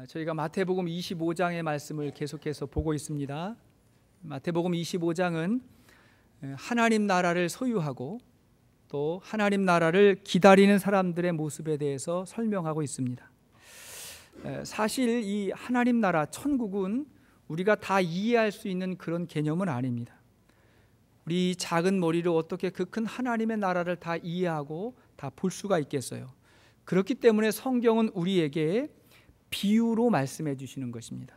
저희가 마태복음 25장의 말씀을 계속해서 보고 있습니다. 마태복음 25장은 하나님 나라를 소유하고 또 하나님 나라를 기다리는 사람들의 모습에 대해서 설명하고 있습니다. 사실 이 하나님 나라, 천국은 우리가 다 이해할 수 있는 그런 개념은 아닙니다. 우리 작은 머리로 어떻게 그 큰 하나님의 나라를 다 이해하고 다 볼 수가 있겠어요? 그렇기 때문에 성경은 우리에게 비유로 말씀해 주시는 것입니다.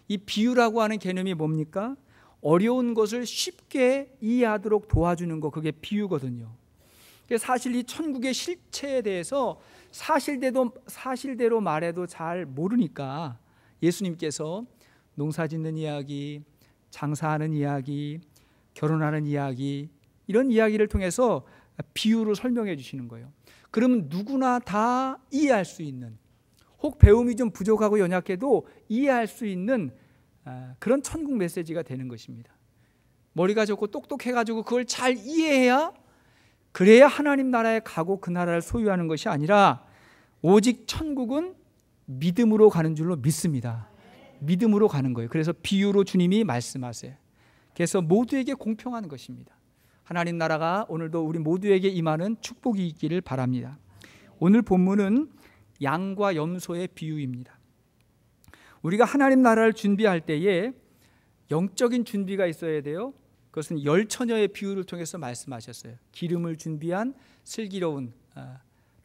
이 비유라고 하는 개념이 뭡니까? 어려운 것을 쉽게 이해하도록 도와주는 거, 그게 비유거든요. 사실 이 천국의 실체에 대해서 사실대로 말해도 잘 모르니까 예수님께서 농사 짓는 이야기, 장사하는 이야기, 결혼하는 이야기, 이런 이야기를 통해서 비유로 설명해 주시는 거예요. 그러면 누구나 다 이해할 수 있는, 혹 배움이 좀 부족하고 연약해도 이해할 수 있는 그런 천국 메시지가 되는 것입니다. 머리가 좋고 똑똑해가지고 그걸 잘 이해해야, 그래야 하나님 나라에 가고 그 나라를 소유하는 것이 아니라 오직 천국은 믿음으로 가는 줄로 믿습니다. 믿음으로 가는 거예요. 그래서 비유로 주님이 말씀하세요. 그래서 모두에게 공평한 것입니다. 하나님 나라가 오늘도 우리 모두에게 임하는 축복이 있기를 바랍니다. 오늘 본문은 양과 염소의 비유입니다. 우리가 하나님 나라를 준비할 때에 영적인 준비가 있어야 돼요. 그것은 10처녀의 비유를 통해서 말씀하셨어요. 기름을 준비한 슬기로운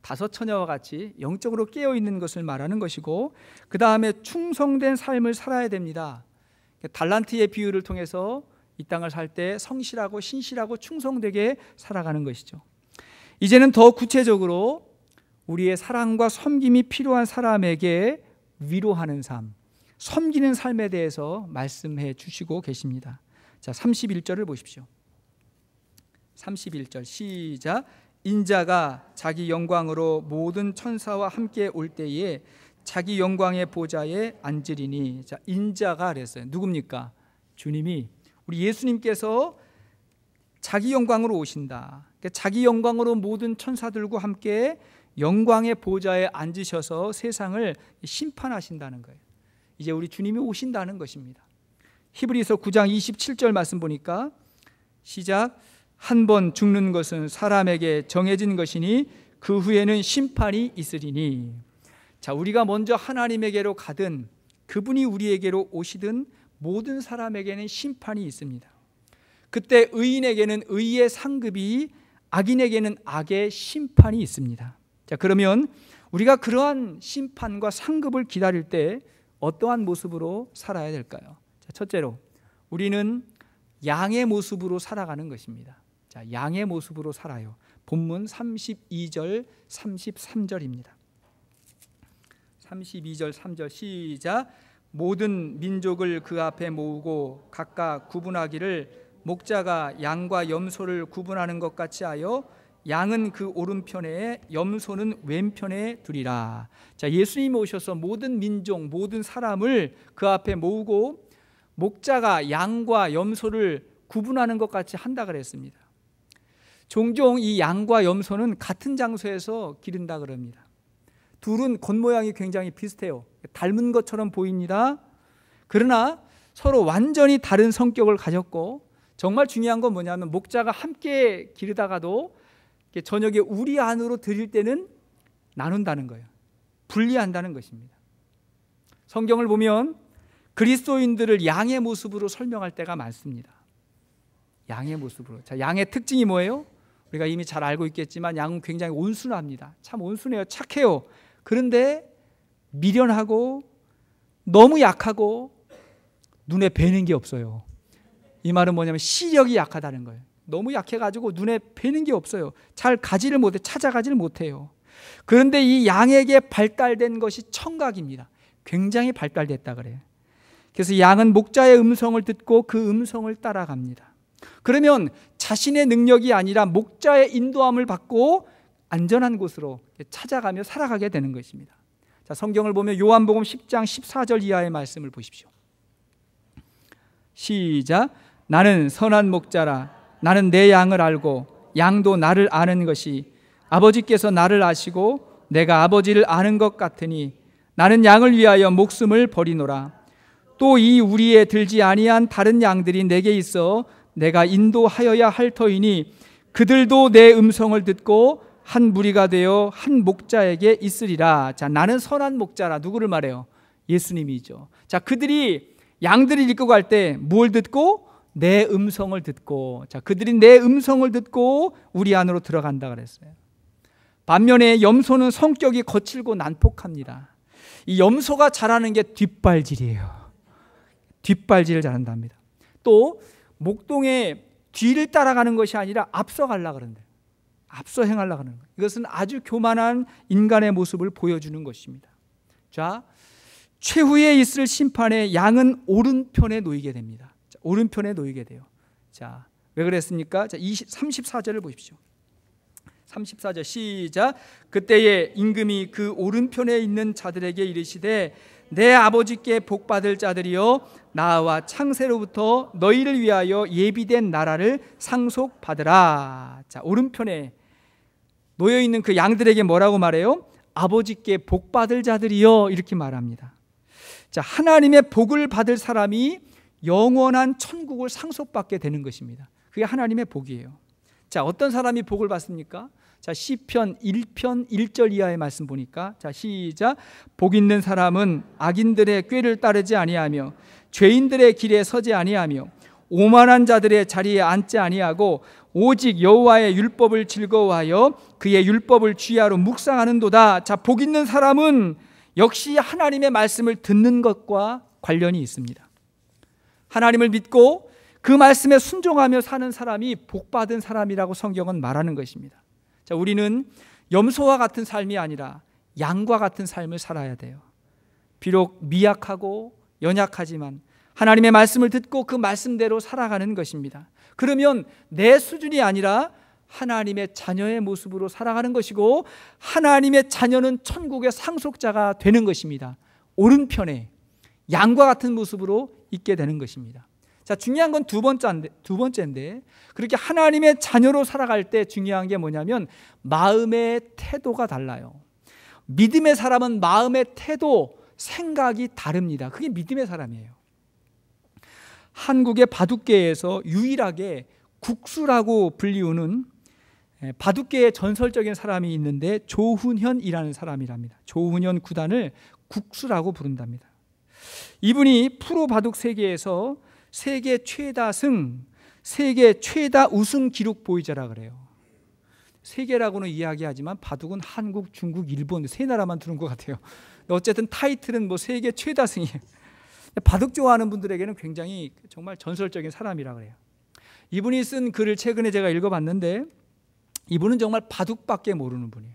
5처녀와 같이 영적으로 깨어있는 것을 말하는 것이고, 그 다음에 충성된 삶을 살아야 됩니다. 달란트의 비유를 통해서 이 땅을 살 때 성실하고 신실하고 충성되게 살아가는 것이죠. 이제는 더 구체적으로 우리의 사랑과 섬김이 필요한 사람에게 위로하는 삶, 섬기는 삶에 대해서 말씀해 주시고 계십니다. 자, 31절을 보십시오. 31절 시작. 인자가 자기 영광으로 모든 천사와 함께 올 때에 자기 영광의 보좌에 앉으리니. 자, 인자가 그랬어요. 누굽니까? 주님이, 우리 예수님께서 자기 영광으로 오신다. 그러니까 자기 영광으로 모든 천사들과 함께 영광의 보좌에 앉으셔서 세상을 심판하신다는 거예요. 이제 우리 주님이 오신다는 것입니다. 히브리서 9장 27절 말씀 보니까 시작. 한 번 죽는 것은 사람에게 정해진 것이니 그 후에는 심판이 있으리니. 자, 우리가 먼저 하나님에게로 가든 그분이 우리에게로 오시든 모든 사람에게는 심판이 있습니다. 그때 의인에게는 의의 상급이, 악인에게는 악의 심판이 있습니다. 자, 그러면 우리가 그러한 심판과 상급을 기다릴 때 어떠한 모습으로 살아야 될까요? 자, 첫째로 우리는 양의 모습으로 살아가는 것입니다. 자, 양의 모습으로 살아요. 본문 32절 33절입니다. 32절 3절 시작. 모든 민족을 그 앞에 모으고 각각 구분하기를 목자가 양과 염소를 구분하는 것 같이 하여 양은 그 오른편에 염소는 왼편에 두리라. 자, 예수님이 오셔서 모든 민족, 모든 사람을 그 앞에 모으고 목자가 양과 염소를 구분하는 것 같이 한다 그랬습니다. 종종 이 양과 염소는 같은 장소에서 기른다 그럽니다. 둘은 겉모양이 굉장히 비슷해요. 닮은 것처럼 보입니다. 그러나 서로 완전히 다른 성격을 가졌고, 정말 중요한 건 뭐냐면 목자가 함께 기르다가도 저녁에 우리 안으로 들일 때는 나눈다는 거예요. 분리한다는 것입니다. 성경을 보면 그리스도인들을 양의 모습으로 설명할 때가 많습니다. 양의 모습으로. 자, 양의 특징이 뭐예요? 우리가 이미 잘 알고 있겠지만 양은 굉장히 온순합니다. 참 온순해요. 착해요. 그런데 미련하고 너무 약하고 눈에 뵈는 게 없어요. 이 말은 뭐냐면 시력이 약하다는 거예요. 너무 약해가지고 눈에 뵈는 게 없어요. 잘 가지를 못해, 찾아가지를 못해요. 그런데 이 양에게 발달된 것이 청각입니다. 굉장히 발달됐다 그래요. 그래서 양은 목자의 음성을 듣고 그 음성을 따라갑니다. 그러면 자신의 능력이 아니라 목자의 인도함을 받고 안전한 곳으로 찾아가며 살아가게 되는 것입니다. 자, 성경을 보면 요한복음 10장 14절 이하의 말씀을 보십시오. 시작. 나는 선한 목자라. 나는 내 양을 알고 양도 나를 아는 것이 아버지께서 나를 아시고 내가 아버지를 아는 것 같으니 나는 양을 위하여 목숨을 버리노라. 또 이 우리에 들지 아니한 다른 양들이 내게 있어 내가 인도하여야 할 터이니 그들도 내 음성을 듣고 한 무리가 되어 한 목자에게 있으리라. 자, 나는 선한 목자라. 누구를 말해요? 예수님이죠. 자, 그들이 양들을 이끌고 갈 때 뭘 듣고? 내 음성을 듣고. 자, 그들이 내 음성을 듣고 우리 안으로 들어간다 그랬어요. 반면에 염소는 성격이 거칠고 난폭합니다. 이 염소가 잘하는 게 뒷발질이에요. 뒷발질을 잘한답니다. 또 목동의 뒤를 따라가는 것이 아니라 앞서 가려고 그런대요. 앞서 행하려고 하는 거예요. 이것은 아주 교만한 인간의 모습을 보여주는 것입니다. 자, 최후에 있을 심판에 양은 오른편에 놓이게 됩니다. 자, 오른편에 놓이게 돼요. 자, 왜 그랬습니까? 자, 34절을 보십시오. 34절 시작. 그때에 임금이 그 오른편에 있는 자들에게 이르시되 내 아버지께 복받을 자들이여 나와 창세로부터 너희를 위하여 예비된 나라를 상속받으라. 자, 오른편에 놓여있는 그 양들에게 뭐라고 말해요? 아버지께 복받을 자들이여 이렇게 말합니다. 자, 하나님의 복을 받을 사람이 영원한 천국을 상속받게 되는 것입니다. 그게 하나님의 복이에요. 자, 어떤 사람이 복을 받습니까? 자, 시편 1편 1절 이하의 말씀 보니까 자, 시작. 복 있는 사람은 악인들의 꾀를 따르지 아니하며 죄인들의 길에 서지 아니하며 오만한 자들의 자리에 앉지 아니하고 오직 여호와의 율법을 즐거워하여 그의 율법을 주야로 묵상하는도다. 자, 복 있는 사람은 역시 하나님의 말씀을 듣는 것과 관련이 있습니다. 하나님을 믿고 그 말씀에 순종하며 사는 사람이 복받은 사람이라고 성경은 말하는 것입니다. 자, 우리는 염소와 같은 삶이 아니라 양과 같은 삶을 살아야 돼요. 비록 미약하고 연약하지만 하나님의 말씀을 듣고 그 말씀대로 살아가는 것입니다. 그러면 내 수준이 아니라 하나님의 자녀의 모습으로 살아가는 것이고 하나님의 자녀는 천국의 상속자가 되는 것입니다. 오른편에 양과 같은 모습으로 있게 되는 것입니다. 자, 중요한 건 두 번째인데 그렇게 하나님의 자녀로 살아갈 때 중요한 게 뭐냐면 마음의 태도가 달라요. 믿음의 사람은 마음의 태도, 생각이 다릅니다. 그게 믿음의 사람이에요. 한국의 바둑계에서 유일하게 국수라고 불리우는 바둑계의 전설적인 사람이 있는데 조훈현이라는 사람이랍니다. 조훈현 구단을 국수라고 부른답니다. 이분이 프로 바둑 세계에서 세계 최다 승, 세계 최다 우승 기록 보유자라 그래요. 세계라고는 이야기하지만 바둑은 한국, 중국, 일본 세 나라만 두는 것 같아요. 어쨌든 타이틀은 뭐 세계 최다 승이에요. 바둑 좋아하는 분들에게는 굉장히 정말 전설적인 사람이라 그래요. 이분이 쓴 글을 최근에 제가 읽어봤는데 이분은 정말 바둑밖에 모르는 분이에요.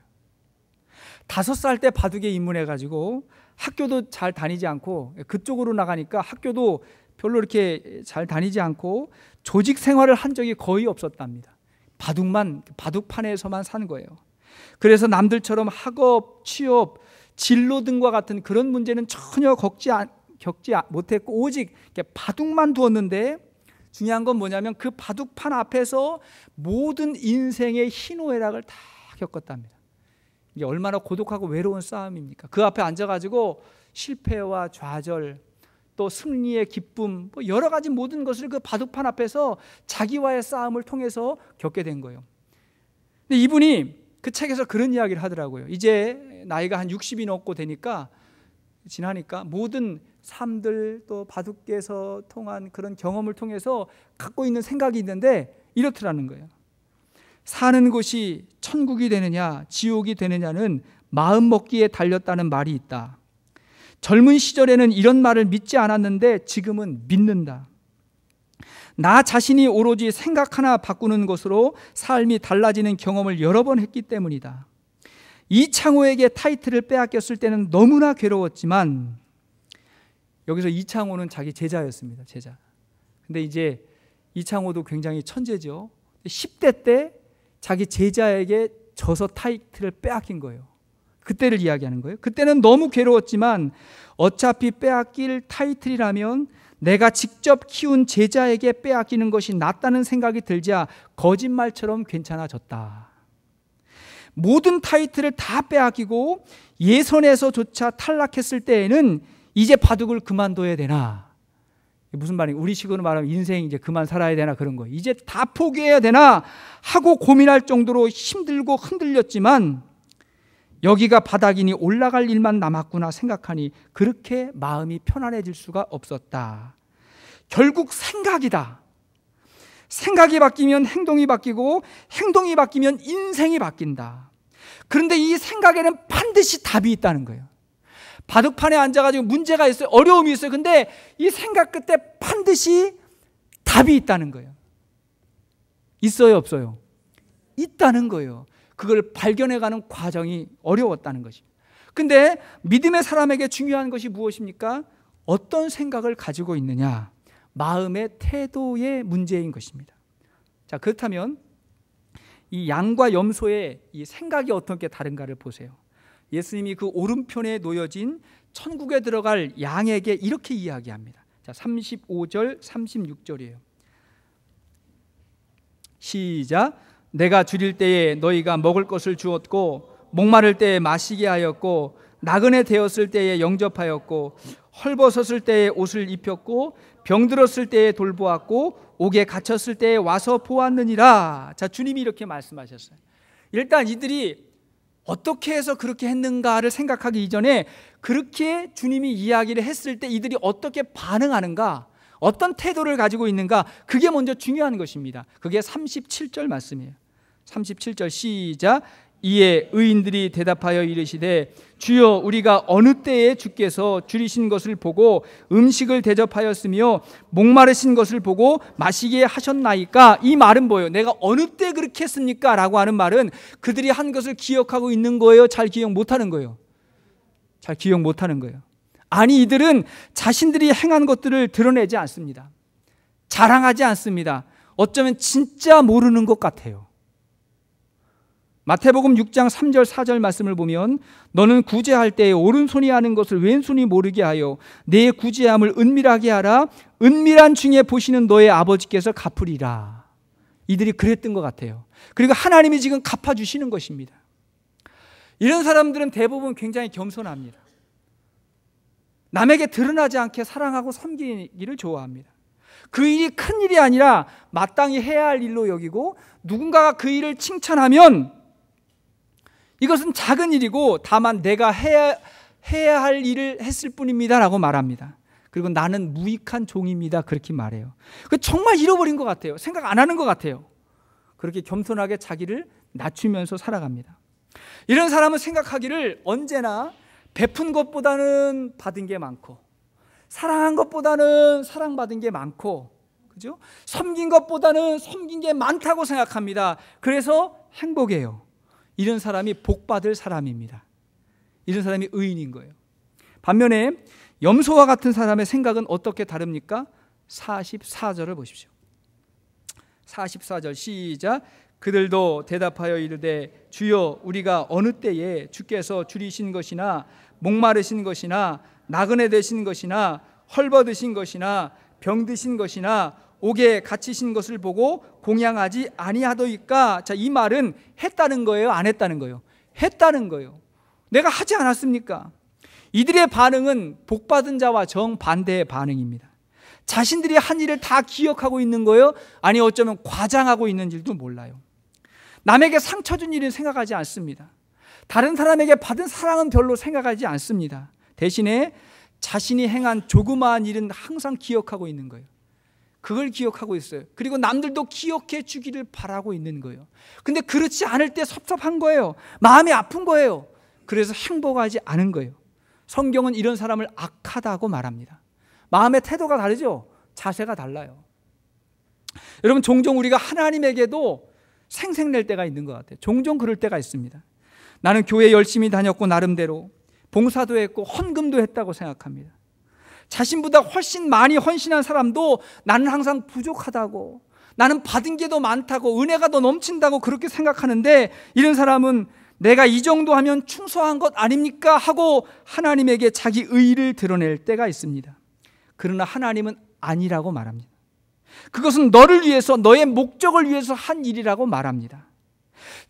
5살 때 바둑에 입문해가지고 학교도 잘 다니지 않고 그쪽으로 나가니까 학교도 별로 이렇게 잘 다니지 않고 조직 생활을 한 적이 거의 없었답니다. 바둑판에서만 산 거예요. 그래서 남들처럼 학업, 취업, 진로 등과 같은 그런 문제는 전혀 겪지 못했고 오직 바둑만 두었는데 중요한 건 뭐냐면 그 바둑판 앞에서 모든 인생의 희노애락을 다 겪었답니다. 이게 얼마나 고독하고 외로운 싸움입니까? 그 앞에 앉아가지고 실패와 좌절 또 승리의 기쁨 뭐 여러 가지 모든 것을 그 바둑판 앞에서 자기와의 싸움을 통해서 겪게 된 거예요. 근데 이분이 그 책에서 그런 이야기를 하더라고요. 이제 나이가 한 60이 넘고 지나니까 모든 삶들 또 바둑계에서 통한 그런 경험을 통해서 갖고 있는 생각이 있는데 이렇더라는 거예요. 사는 곳이 천국이 되느냐 지옥이 되느냐는 마음 먹기에 달렸다는 말이 있다. 젊은 시절에는 이런 말을 믿지 않았는데 지금은 믿는다. 나 자신이 오로지 생각 하나 바꾸는 것으로 삶이 달라지는 경험을 여러 번 했기 때문이다. 이창호에게 타이틀을 빼앗겼을 때는 너무나 괴로웠지만 여기서 이창호는 자기 제자였습니다. 제자. 근데 이제 이창호도 굉장히 천재죠. 10대 때 자기 제자에게 져서 타이틀을 빼앗긴 거예요. 그때를 이야기하는 거예요. 그때는 너무 괴로웠지만 어차피 빼앗길 타이틀이라면 내가 직접 키운 제자에게 빼앗기는 것이 낫다는 생각이 들자 거짓말처럼 괜찮아졌다. 모든 타이틀을 다 빼앗기고 예선에서조차 탈락했을 때에는 이제 바둑을 그만둬야 되나? 무슨 말이에요? 우리식으로 말하면 인생 이제 그만 살아야 되나 그런 거예요. 이제 다 포기해야 되나 하고 고민할 정도로 힘들고 흔들렸지만 여기가 바닥이니 올라갈 일만 남았구나 생각하니 그렇게 마음이 편안해질 수가 없었다. 결국 생각이다. 생각이 바뀌면 행동이 바뀌고 행동이 바뀌면 인생이 바뀐다. 그런데 이 생각에는 반드시 답이 있다는 거예요. 바둑판에 앉아가지고 문제가 있어요. 어려움이 있어요. 근데 이 생각 끝에 반드시 답이 있다는 거예요. 있어요, 없어요? 있다는 거예요. 그걸 발견해가는 과정이 어려웠다는 것입니다. 근데 믿음의 사람에게 중요한 것이 무엇입니까? 어떤 생각을 가지고 있느냐? 마음의 태도의 문제인 것입니다. 자, 그렇다면 이 양과 염소의 이 생각이 어떻게 다른가를 보세요. 예수님이 그 오른편에 놓여진 천국에 들어갈 양에게 이렇게 이야기합니다. 자, 35절, 36절이에요. 시작. 내가 줄일 때에 너희가 먹을 것을 주었고 목마를 때에 마시게 하였고 나그네 되었을 때에 영접하였고 헐벗었을 때에 옷을 입혔고 병들었을 때에 돌보았고 옥에 갇혔을 때에 와서 보았느니라. 자, 주님이 이렇게 말씀하셨어요. 일단 이들이 어떻게 해서 그렇게 했는가를 생각하기 이전에 그렇게 주님이 이야기를 했을 때 이들이 어떻게 반응하는가, 어떤 태도를 가지고 있는가, 그게 먼저 중요한 것입니다. 그게 37절 말씀이에요. 37절 시작. 이에 의인들이 대답하여 이르시되 주여 우리가 어느 때에 주께서 줄이신 것을 보고 음식을 대접하였으며 목마르신 것을 보고 마시게 하셨나이까? 이 말은 뭐예요? 내가 어느 때 그렇게 했습니까? 라고 하는 말은 그들이 한 것을 기억하고 있는 거예요? 잘 기억 못하는 거예요? 잘 기억 못하는 거예요. 아니, 이들은 자신들이 행한 것들을 드러내지 않습니다. 자랑하지 않습니다. 어쩌면 진짜 모르는 것 같아요. 마태복음 6장 3절 4절 말씀을 보면 너는 구제할 때에 오른손이 하는 것을 왼손이 모르게 하여 내 구제함을 은밀하게 하라. 은밀한 중에 보시는 너의 아버지께서 갚으리라. 이들이 그랬던 것 같아요. 그리고 하나님이 지금 갚아주시는 것입니다. 이런 사람들은 대부분 굉장히 겸손합니다. 남에게 드러나지 않게 사랑하고 섬기기를 좋아합니다. 그 일이 큰 일이 아니라 마땅히 해야 할 일로 여기고 누군가가 그 일을 칭찬하면 이것은 작은 일이고 다만 내가 해야 할 일을 했을 뿐입니다 라고 말합니다. 그리고 나는 무익한 종입니다 그렇게 말해요. 정말 잃어버린 것 같아요. 생각 안 하는 것 같아요. 그렇게 겸손하게 자기를 낮추면서 살아갑니다. 이런 사람은 생각하기를 언제나 베푼 것보다는 받은 게 많고 사랑한 것보다는 사랑받은 게 많고, 그죠? 섬긴 것보다는 섬긴 게 많다고 생각합니다. 그래서 행복해요. 이런 사람이 복받을 사람입니다. 이런 사람이 의인인 거예요. 반면에 염소와 같은 사람의 생각은 어떻게 다릅니까? 44절을 보십시오. 44절 시작. 그들도 대답하여 이르되 주여 우리가 어느 때에 주께서 줄이신 것이나 목마르신 것이나 나그네 되신 것이나 헐벗으신 것이나 병드신 것이나 옥에 갇히신 것을 보고 공양하지 아니하더이까? 자, 이 말은 했다는 거예요? 안 했다는 거예요? 했다는 거예요. 내가 하지 않았습니까? 이들의 반응은 복받은 자와 정반대의 반응입니다. 자신들이 한 일을 다 기억하고 있는 거예요? 아니 어쩌면 과장하고 있는 줄도 몰라요. 남에게 상처 준 일은 생각하지 않습니다. 다른 사람에게 받은 사랑은 별로 생각하지 않습니다. 대신에 자신이 행한 조그마한 일은 항상 기억하고 있는 거예요. 그걸 기억하고 있어요. 그리고 남들도 기억해 주기를 바라고 있는 거예요. 근데 그렇지 않을 때 섭섭한 거예요. 마음이 아픈 거예요. 그래서 행복하지 않은 거예요. 성경은 이런 사람을 악하다고 말합니다. 마음의 태도가 다르죠? 자세가 달라요. 여러분, 종종 우리가 하나님에게도 생색낼 때가 있는 것 같아요. 종종 그럴 때가 있습니다. 나는 교회 열심히 다녔고 나름대로 봉사도 했고 헌금도 했다고 생각합니다. 자신보다 훨씬 많이 헌신한 사람도 나는 항상 부족하다고, 나는 받은 게 더 많다고, 은혜가 더 넘친다고 그렇게 생각하는데, 이런 사람은 내가 이 정도 하면 충성한 것 아닙니까? 하고 하나님에게 자기 의의를 드러낼 때가 있습니다. 그러나 하나님은 아니라고 말합니다. 그것은 너를 위해서, 너의 목적을 위해서 한 일이라고 말합니다.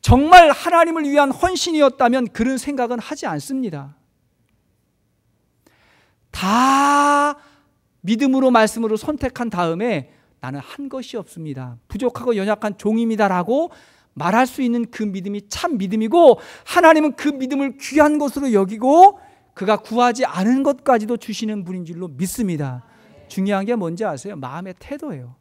정말 하나님을 위한 헌신이었다면 그런 생각은 하지 않습니다. 다 믿음으로 말씀으로 선택한 다음에 나는 한 것이 없습니다, 부족하고 연약한 종입니다라고 말할 수 있는 그 믿음이 참 믿음이고, 하나님은 그 믿음을 귀한 것으로 여기고 그가 구하지 않은 것까지도 주시는 분인 줄로 믿습니다. 중요한 게 뭔지 아세요? 마음의 태도예요.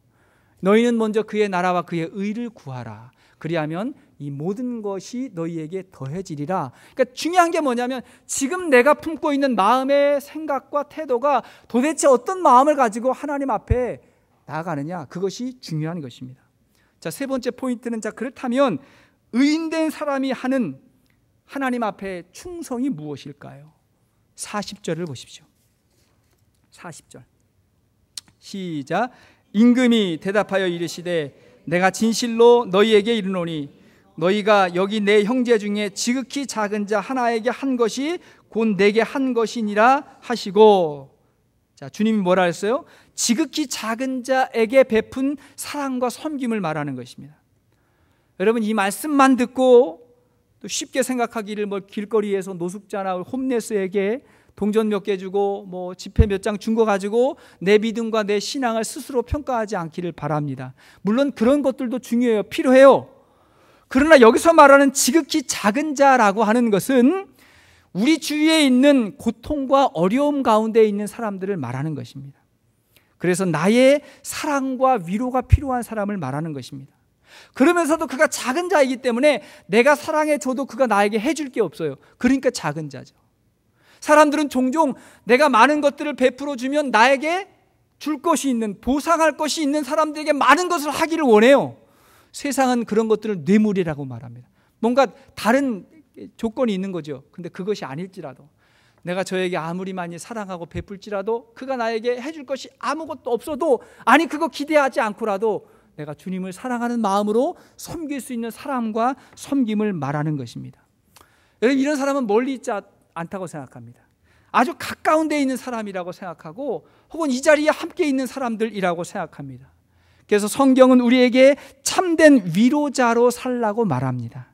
너희는 먼저 그의 나라와 그의 의를 구하라. 그리하면 이 모든 것이 너희에게 더해지리라. 그러니까 중요한 게 뭐냐면 지금 내가 품고 있는 마음의 생각과 태도가 도대체 어떤 마음을 가지고 하나님 앞에 나아가느냐, 그것이 중요한 것입니다. 자, 세 번째 포인트는, 자, 그렇다면 의인된 사람이 하는 하나님 앞에 충성이 무엇일까요? 40절을 보십시오. 40절 시작. 임금이 대답하여 이르시되 내가 진실로 너희에게 이르노니 너희가 여기 내 형제 중에 지극히 작은 자 하나에게 한 것이 곧 내게 한 것이니라 하시고, 자, 주님이 뭐라 했어요? 지극히 작은 자에게 베푼 사랑과 섬김을 말하는 것입니다. 여러분, 이 말씀만 듣고 또 쉽게 생각하기를 뭐 길거리에서 노숙자나 홈레스에게 동전 몇 개 주고 뭐 지폐 몇 장 준 거 가지고 내 믿음과 내 신앙을 스스로 평가하지 않기를 바랍니다. 물론 그런 것들도 중요해요. 필요해요. 그러나 여기서 말하는 지극히 작은 자라고 하는 것은 우리 주위에 있는 고통과 어려움 가운데 있는 사람들을 말하는 것입니다. 그래서 나의 사랑과 위로가 필요한 사람을 말하는 것입니다. 그러면서도 그가 작은 자이기 때문에 내가 사랑해줘도 그가 나에게 해줄 게 없어요. 그러니까 작은 자죠. 사람들은 종종 내가 많은 것들을 베풀어 주면 나에게 줄 것이 있는, 보상할 것이 있는 사람들에게 많은 것을 하기를 원해요. 세상은 그런 것들을 뇌물이라고 말합니다. 뭔가 다른 조건이 있는 거죠. 근데 그것이 아닐지라도, 내가 저에게 아무리 많이 사랑하고 베풀지라도 그가 나에게 해줄 것이 아무것도 없어도, 아니 그거 기대하지 않고라도 내가 주님을 사랑하는 마음으로 섬길 수 있는 사랑과 섬김을 말하는 것입니다. 여러분, 이런 사람은 멀리 있지 않다고 생각합니다. 아주 가까운 데 있는 사람이라고 생각하고, 혹은 이 자리에 함께 있는 사람들이라고 생각합니다. 그래서 성경은 우리에게 참된 위로자로 살라고 말합니다.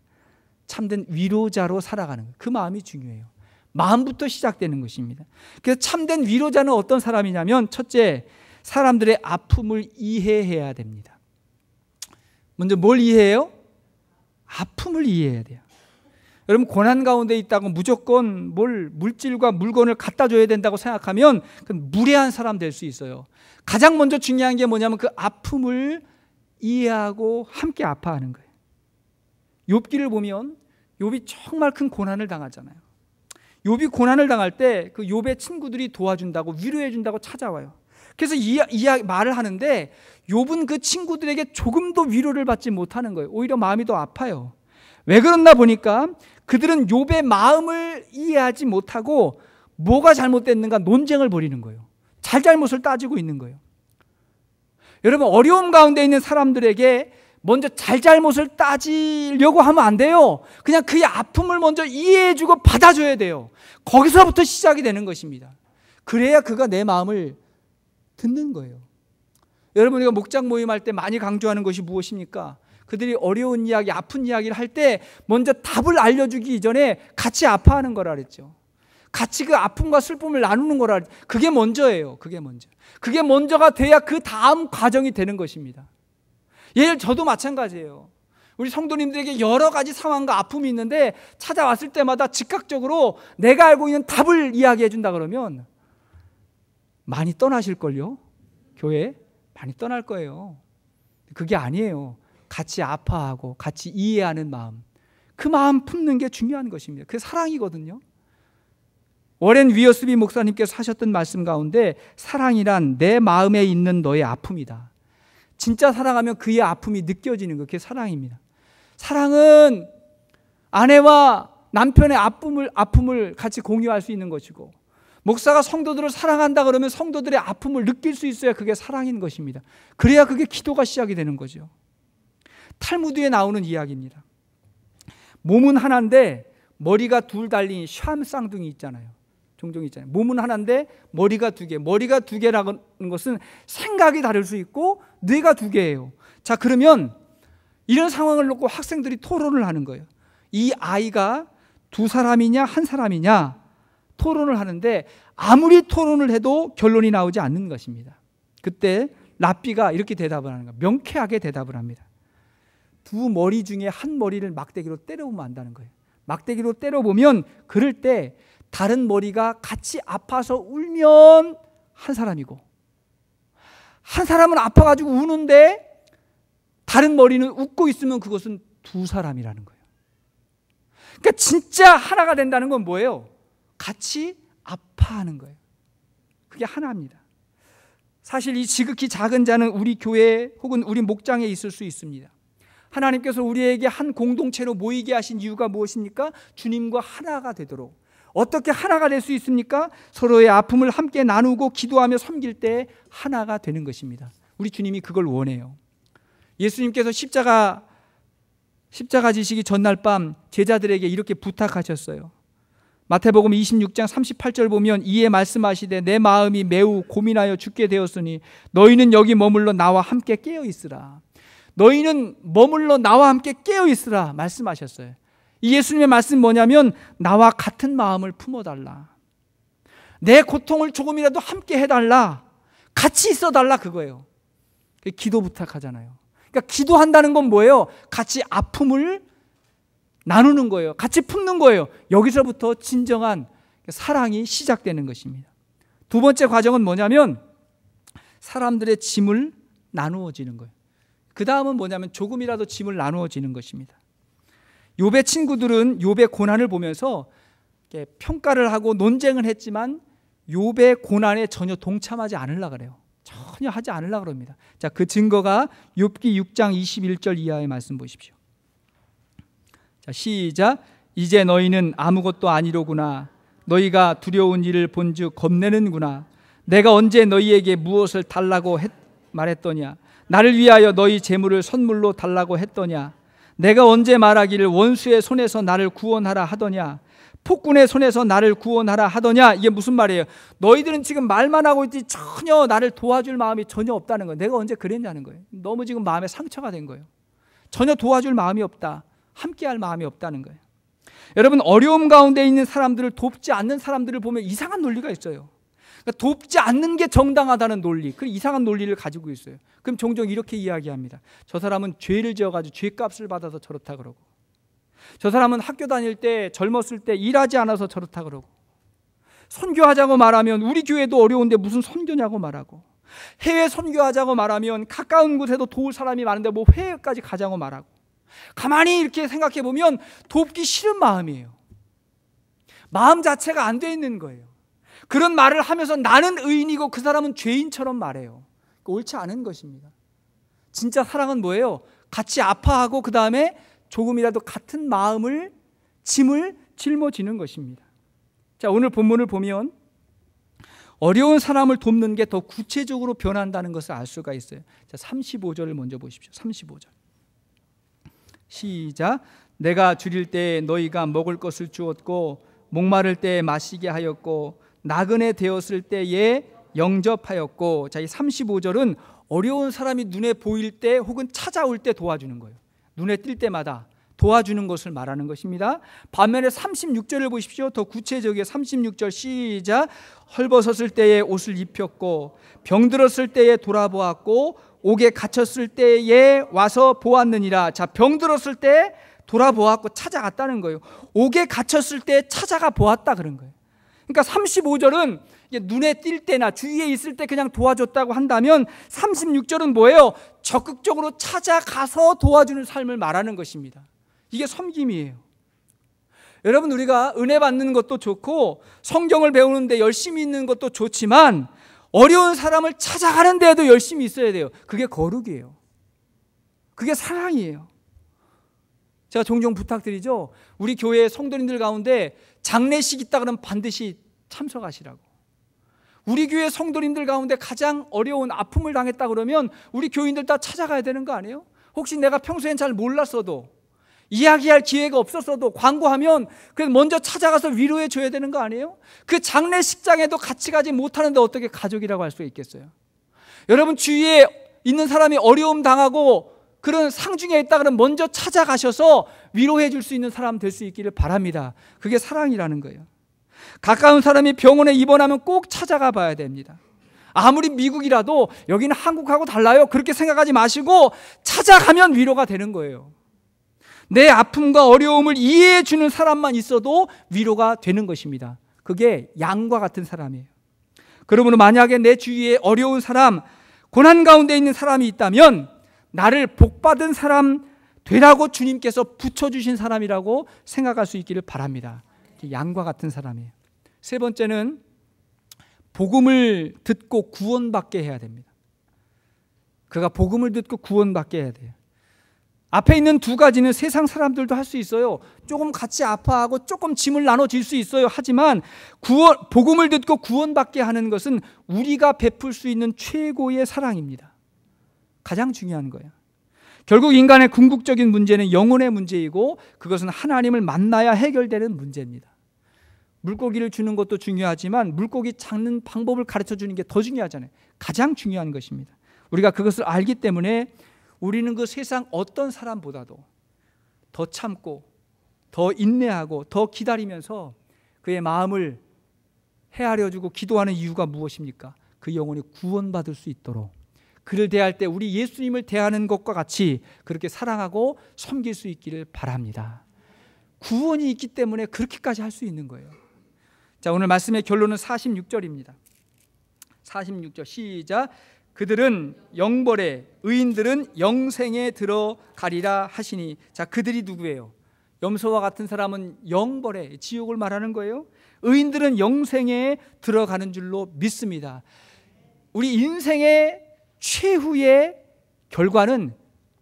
참된 위로자로 살아가는 것, 그 마음이 중요해요. 마음부터 시작되는 것입니다. 그래서 참된 위로자는 어떤 사람이냐면, 첫째, 사람들의 아픔을 이해해야 됩니다. 먼저 뭘 이해해요? 아픔을 이해해야 돼요. 여러분, 고난 가운데 있다고 무조건 물질과 물건을 갖다 줘야 된다고 생각하면 그건 무례한 사람 될 수 있어요. 가장 먼저 중요한 게 뭐냐면 그 아픔을 이해하고 함께 아파하는 거예요. 욥기를 보면 욥이 정말 큰 고난을 당하잖아요. 욥이 고난을 당할 때 그 욥의 친구들이 도와준다고, 위로해준다고 찾아와요. 그래서 말을 하는데 욥은 그 친구들에게 조금도 위로를 받지 못하는 거예요. 오히려 마음이 더 아파요. 왜 그랬나 보니까 그들은 욥의 마음을 이해하지 못하고 뭐가 잘못됐는가 논쟁을 벌이는 거예요. 잘잘못을 따지고 있는 거예요. 여러분, 어려움 가운데 있는 사람들에게 먼저 잘잘못을 따지려고 하면 안 돼요. 그냥 그의 아픔을 먼저 이해해주고 받아줘야 돼요. 거기서부터 시작이 되는 것입니다. 그래야 그가 내 마음을 듣는 거예요. 여러분, 우리가 목장 모임할 때 많이 강조하는 것이 무엇입니까? 그들이 어려운 이야기, 아픈 이야기를 할 때 먼저 답을 알려주기 이전에 같이 아파하는 거라 그랬죠. 같이 그 아픔과 슬픔을 나누는 거라. 그게 먼저예요. 그게 먼저. 그게 먼저가 돼야 그 다음 과정이 되는 것입니다. 예를 저도 마찬가지예요. 우리 성도님들에게 여러 가지 상황과 아픔이 있는데 찾아왔을 때마다 즉각적으로 내가 알고 있는 답을 이야기해 준다 그러면 많이 떠나실걸요? 교회 많이 떠날 거예요. 그게 아니에요. 같이 아파하고 같이 이해하는 마음, 그 마음 품는 게 중요한 것입니다. 그게 사랑이거든요. 워렌 위어스비 목사님께서 하셨던 말씀 가운데 사랑이란 내 마음에 있는 너의 아픔이다. 진짜 사랑하면 그의 아픔이 느껴지는 거, 그게 사랑입니다. 사랑은 아내와 남편의 아픔을 같이 공유할 수 있는 것이고, 목사가 성도들을 사랑한다 그러면 성도들의 아픔을 느낄 수 있어야 그게 사랑인 것입니다. 그래야 그게 기도가 시작이 되는 거죠. 탈무드에 나오는 이야기입니다. 몸은 하나인데 머리가 둘 달린 샴 쌍둥이 있잖아요. 종종 있잖아요. 몸은 하나인데 머리가 두 개. 머리가 두 개라는 것은 생각이 다를 수 있고 뇌가 두 개예요. 자, 그러면 이런 상황을 놓고 학생들이 토론을 하는 거예요. 이 아이가 두 사람이냐 한 사람이냐 토론을 하는데 아무리 토론을 해도 결론이 나오지 않는 것입니다. 그때 랍비가 이렇게 대답을 하는 거예요. 명쾌하게 대답을 합니다. 두 머리 중에 한 머리를 막대기로 때려보면 안다는 거예요. 막대기로 때려보면 그럴 때 다른 머리가 같이 아파서 울면 한 사람이고, 한 사람은 아파가지고 우는데 다른 머리는 웃고 있으면 그것은 두 사람이라는 거예요. 그러니까 진짜 하나가 된다는 건 뭐예요? 같이 아파하는 거예요. 그게 하나입니다. 사실 이 지극히 작은 자는 우리 교회 혹은 우리 목장에 있을 수 있습니다. 하나님께서 우리에게 한 공동체로 모이게 하신 이유가 무엇입니까? 주님과 하나가 되도록. 어떻게 하나가 될 수 있습니까? 서로의 아픔을 함께 나누고 기도하며 섬길 때 하나가 되는 것입니다. 우리 주님이 그걸 원해요. 예수님께서 십자가 지시기 전날 밤 제자들에게 이렇게 부탁하셨어요. 마태복음 26장 38절 보면 이에 말씀하시되 내 마음이 매우 고민하여 죽게 되었으니 너희는 여기 머물러 나와 함께 깨어 있으라. 너희는 머물러 나와 함께 깨어 있으라 말씀하셨어요. 이 예수님의 말씀 뭐냐면 나와 같은 마음을 품어달라. 내 고통을 조금이라도 함께 해달라. 같이 있어달라 그거예요. 기도 부탁하잖아요. 그러니까 기도한다는 건 뭐예요? 같이 아픔을 나누는 거예요. 같이 품는 거예요. 여기서부터 진정한 사랑이 시작되는 것입니다. 두 번째 과정은 뭐냐면 사람들의 짐을 나누어지는 거예요. 그 다음은 뭐냐면 조금이라도 짐을 나누어지는 것입니다. 욥의 친구들은 욥의 고난을 보면서 평가를 하고 논쟁을 했지만 욥의 고난에 전혀 동참하지 않으려고 그래요. 전혀 하지 않으려고 합니다. 자, 그 증거가 욥기 6장 21절 이하의 말씀 보십시오. 자, 시작. 이제 너희는 아무것도 아니로구나. 너희가 두려운 일을 본즉 겁내는구나. 내가 언제 너희에게 무엇을 달라고 말했더냐. 나를 위하여 너희 재물을 선물로 달라고 했더냐. 내가 언제 말하기를 원수의 손에서 나를 구원하라 하더냐. 폭군의 손에서 나를 구원하라 하더냐. 이게 무슨 말이에요? 너희들은 지금 말만 하고 있지 전혀 나를 도와줄 마음이 전혀 없다는 거예요. 내가 언제 그랬냐는 거예요. 너무 지금 마음에 상처가 된 거예요. 전혀 도와줄 마음이 없다. 함께할 마음이 없다는 거예요. 여러분, 어려움 가운데 있는 사람들을 돕지 않는 사람들을 보면 이상한 논리가 있어요. 그러니까 돕지 않는 게 정당하다는 논리, 그 이상한 논리를 가지고 있어요. 그럼 종종 이렇게 이야기합니다. 저 사람은 죄를 지어가지고 죄값을 받아서 저렇다 그러고, 저 사람은 학교 다닐 때 젊었을 때 일하지 않아서 저렇다 그러고, 선교하자고 말하면 우리 교회도 어려운데 무슨 선교냐고 말하고, 해외 선교하자고 말하면 가까운 곳에도 도울 사람이 많은데 뭐 해외까지 가자고 말하고, 가만히 이렇게 생각해 보면 돕기 싫은 마음이에요. 마음 자체가 안 돼 있는 거예요. 그런 말을 하면서 나는 의인이고 그 사람은 죄인처럼 말해요. 옳지 않은 것입니다. 진짜 사랑은 뭐예요? 같이 아파하고 그 다음에 조금이라도 같은 마음을, 짐을 짊어지는 것입니다. 자, 오늘 본문을 보면 어려운 사람을 돕는 게 더 구체적으로 변한다는 것을 알 수가 있어요. 자, 35절을 먼저 보십시오. 35절. 시작. 내가 줄일 때 너희가 먹을 것을 주었고 목마를 때 마시게 하였고 나그네 되었을 때에 영접하였고. 자, 이 35절은 어려운 사람이 눈에 보일 때 혹은 찾아올 때 도와주는 거예요. 눈에 띌 때마다 도와주는 것을 말하는 것입니다. 반면에 36절을 보십시오. 더 구체적이에요. 36절 시작. 헐벗었을 때에 옷을 입혔고 병들었을 때에 돌아보았고 옥에 갇혔을 때에 와서 보았느니라. 자, 병들었을 때 돌아보았고 찾아갔다는 거예요. 옥에 갇혔을 때 찾아가 보았다 그런 거예요. 그러니까 35절은 눈에 띌 때나 주위에 있을 때 그냥 도와줬다고 한다면 36절은 뭐예요? 적극적으로 찾아가서 도와주는 삶을 말하는 것입니다. 이게 섬김이에요. 여러분, 우리가 은혜 받는 것도 좋고 성경을 배우는데 열심히 있는 것도 좋지만 어려운 사람을 찾아가는 데에도 열심히 있어야 돼요. 그게 거룩이에요. 그게 사랑이에요. 제가 종종 부탁드리죠. 우리 교회 성도님들 가운데 장례식 있다 그러면 반드시 참석하시라고. 우리 교회 성도님들 가운데 가장 어려운 아픔을 당했다 그러면 우리 교인들 다 찾아가야 되는 거 아니에요? 혹시 내가 평소엔 잘 몰랐어도, 이야기할 기회가 없었어도 광고하면 먼저 찾아가서 위로해 줘야 되는 거 아니에요? 그 장례식장에도 같이 가지 못하는데 어떻게 가족이라고 할 수 있겠어요? 여러분, 주위에 있는 사람이 어려움 당하고 그런 상중에 있다 그러면 먼저 찾아가셔서 위로해 줄 수 있는 사람 될 수 있기를 바랍니다. 그게 사랑이라는 거예요. 가까운 사람이 병원에 입원하면 꼭 찾아가 봐야 됩니다. 아무리 미국이라도 여기는 한국하고 달라요. 그렇게 생각하지 마시고 찾아가면 위로가 되는 거예요. 내 아픔과 어려움을 이해해 주는 사람만 있어도 위로가 되는 것입니다. 그게 양과 같은 사람이에요. 그러므로 만약에 내 주위에 어려운 사람, 고난 가운데 있는 사람이 있다면 나를 복받은 사람 되라고 주님께서 붙여주신 사람이라고 생각할 수 있기를 바랍니다. 양과 같은 사람이에요. 세 번째는 복음을 듣고 구원받게 해야 됩니다. 그가 복음을 듣고 구원받게 해야 돼요. 앞에 있는 두 가지는 세상 사람들도 할 수 있어요. 조금 같이 아파하고 조금 짐을 나눠질 수 있어요. 하지만 복음을 듣고 구원받게 하는 것은 우리가 베풀 수 있는 최고의 사랑입니다. 가장 중요한 거예요. 결국 인간의 궁극적인 문제는 영혼의 문제이고 그것은 하나님을 만나야 해결되는 문제입니다. 물고기를 주는 것도 중요하지만 물고기 잡는 방법을 가르쳐 주는 게 더 중요하잖아요. 가장 중요한 것입니다. 우리가 그것을 알기 때문에 우리는 그 세상 어떤 사람보다도 더 참고 더 인내하고 더 기다리면서 그의 마음을 헤아려 주고 기도하는 이유가 무엇입니까? 그 영혼이 구원받을 수 있도록 그를 대할 때 우리 예수님을 대하는 것과 같이 그렇게 사랑하고 섬길 수 있기를 바랍니다. 구원이 있기 때문에 그렇게까지 할 수 있는 거예요. 자, 오늘 말씀의 결론은 46절입니다. 46절 시작. 그들은 영벌에 의인들은 영생에 들어가리라 하시니. 자, 그들이 누구예요? 염소와 같은 사람은 영벌에 지옥을 말하는 거예요. 의인들은 영생에 들어가는 줄로 믿습니다. 우리 인생의 최후의 결과는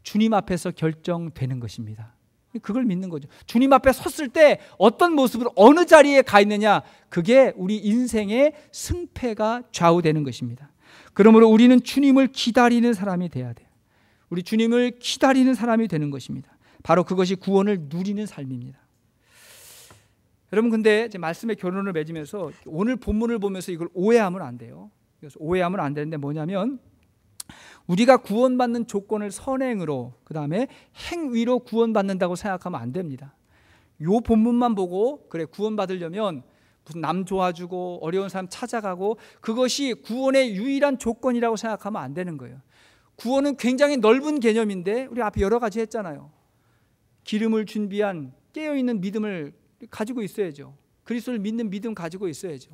주님 앞에서 결정되는 것입니다. 그걸 믿는 거죠. 주님 앞에 섰을 때 어떤 모습으로 어느 자리에 가 있느냐, 그게 우리 인생의 승패가 좌우되는 것입니다. 그러므로 우리는 주님을 기다리는 사람이 돼야 돼요. 우리 주님을 기다리는 사람이 되는 것입니다. 바로 그것이 구원을 누리는 삶입니다. 여러분, 근데 제 말씀의 결론을 맺으면서 오늘 본문을 보면서 이걸 오해하면 안 돼요. 그래서 오해하면 안 되는데 뭐냐면, 우리가 구원받는 조건을 선행으로, 그 다음에 행위로 구원받는다고 생각하면 안 됩니다. 요 본문만 보고 그래 구원받으려면 무슨 남 도와주고 어려운 사람 찾아가고 그것이 구원의 유일한 조건이라고 생각하면 안 되는 거예요. 구원은 굉장히 넓은 개념인데 우리 앞에 여러 가지 했잖아요. 기름을 준비한 깨어있는 믿음을 가지고 있어야죠. 그리스도를 믿는 믿음 가지고 있어야죠.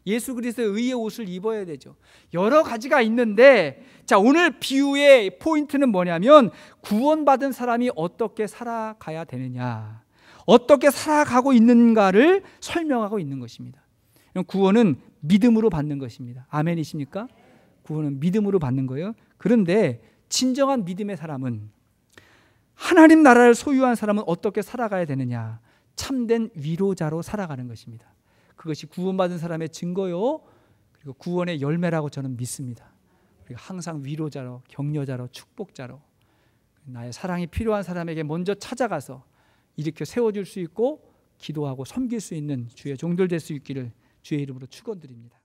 예수 그리스도의 의의 옷을 입어야 되죠. 여러 가지가 있는데, 자, 오늘 비유의 포인트는 뭐냐면 구원받은 사람이 어떻게 살아가야 되느냐, 어떻게 살아가고 있는가를 설명하고 있는 것입니다. 구원은 믿음으로 받는 것입니다. 아멘이십니까? 구원은 믿음으로 받는 거예요. 그런데 진정한 믿음의 사람은, 하나님 나라를 소유한 사람은 어떻게 살아가야 되느냐, 참된 위로자로 살아가는 것입니다. 그것이 구원받은 사람의 증거요, 그리고 구원의 열매라고 저는 믿습니다. 우리가 항상 위로자로, 격려자로, 축복자로 나의 사랑이 필요한 사람에게 먼저 찾아가서 일으켜 세워줄 수 있고 기도하고 섬길 수 있는 주의 종들 될 수 있기를 주의 이름으로 축원드립니다.